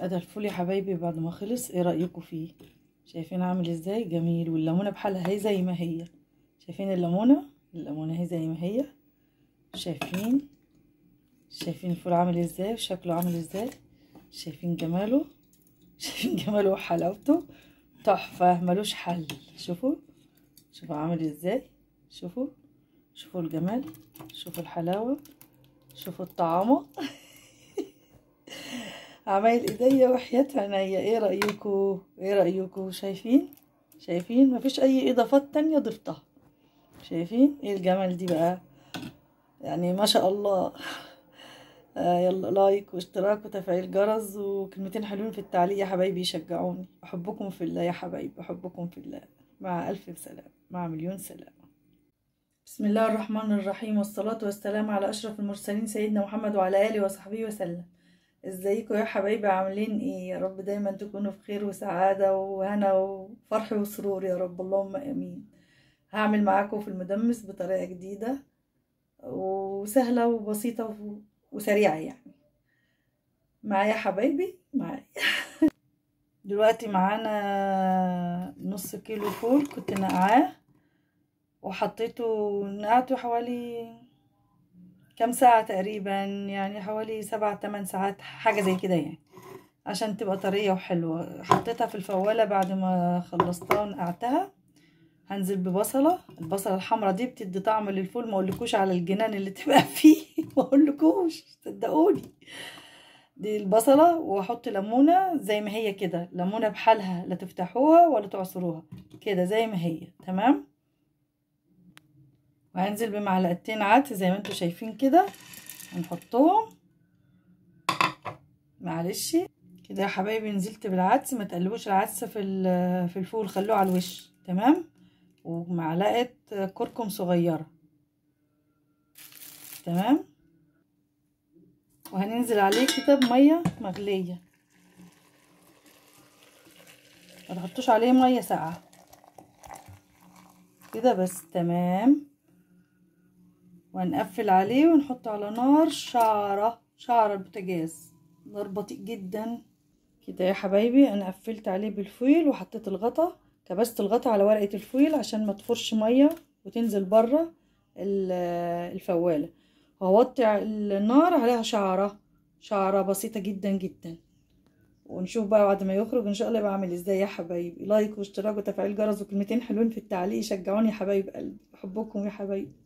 ادي الفول يا حبايبي بعد ما خلص. ايه رأيكم فيه؟ شايفين عامل ازاي جميل؟ والليمونه بحالها هي زي ما هي. شايفين الليمونه هي زي ما هي. شايفين الفول عامل ازاي وشكله عامل ازاي؟ شايفين جماله؟ شايفين جماله وحلاوته؟ تحفه ملوش حل. شوفوا عامل ازاي. شوفوا الجمال، شوفوا الحلاوه، شوفوا الطعامه. عمايل ايديا وحياة عينيا. ايه رأيكم؟ شايفين مفيش اي اضافات تانية ضفتها. شايفين ايه الجمال دي بقى؟ يعني ما شاء الله. يلا لايك واشتراك وتفعيل جرس وكلمتين حلوين في التعليق يا حبايبي يشجعوني. احبكم في الله يا حبايبي، احبكم في الله. مع الف سلام، مع مليون سلام. بسم الله الرحمن الرحيم، والصلاة والسلام على اشرف المرسلين سيدنا محمد وعلى اله وصحبه وسلم. ازيكم يا حبايبي؟ عاملين ايه؟ يا رب دايما تكونوا في خير وسعادة وهنا وفرح وسرور يا رب، اللهم امين. هعمل معاكم في المدمس بطريقة جديدة وسهلة وبسيطة وسريعة يعني. معايا حبايبي معايا. دلوقتي معانا نص كيلو فول كنت نقعاه نقعته حوالي كام ساعة تقريبا، يعني حوالي 7 8 ساعات حاجة زي كده يعني، عشان تبقى طرية وحلوة. حطيتها في الفوالة بعد ما خلصتها ونقعتها. هنزل ببصلة. البصلة الحمراء دي بتدي طعم للفول، ما اقولكوش على الجنان اللي تبقى فيه. ما اقولكوش صدقوني. دي البصلة، واحط ليمونة زي ما هي كده، ليمونة بحالها، لا تفتحوها ولا تعصروها، كده زي ما هي تمام. وهنزل بمعلقتين عدس زي ما انتوا شايفين كده، هنحطهم. معلش كده يا حبايبي، نزلت بالعدس. ما تقلبوش العدس في الفول، خلوه على الوش تمام. ومعلقه كركم صغيره تمام. وهننزل عليه كده بميه مغليه، ما تحطوش عليه ميه ساقعه كده بس تمام. وهنقفل عليه ونحطه على نار شعره البوتاجاز، نار بطيء جدا كده يا حبايبي. انا قفلت عليه بالفويل وحطيت الغطا، كبست الغطا على ورقه الفويل عشان ما تفرش ميه وتنزل بره الفواله. وهوطي النار عليها شعره بسيطه جدا جدا. ونشوف بقى بعد ما يخرج ان شاء الله يبقى عامل ازاي يا حبايبي. لايك واشتراك وتفعيل جرس وكلمتين حلوين في التعليق يشجعوني يا حبايب قلبي. بحبكم يا حبايبي.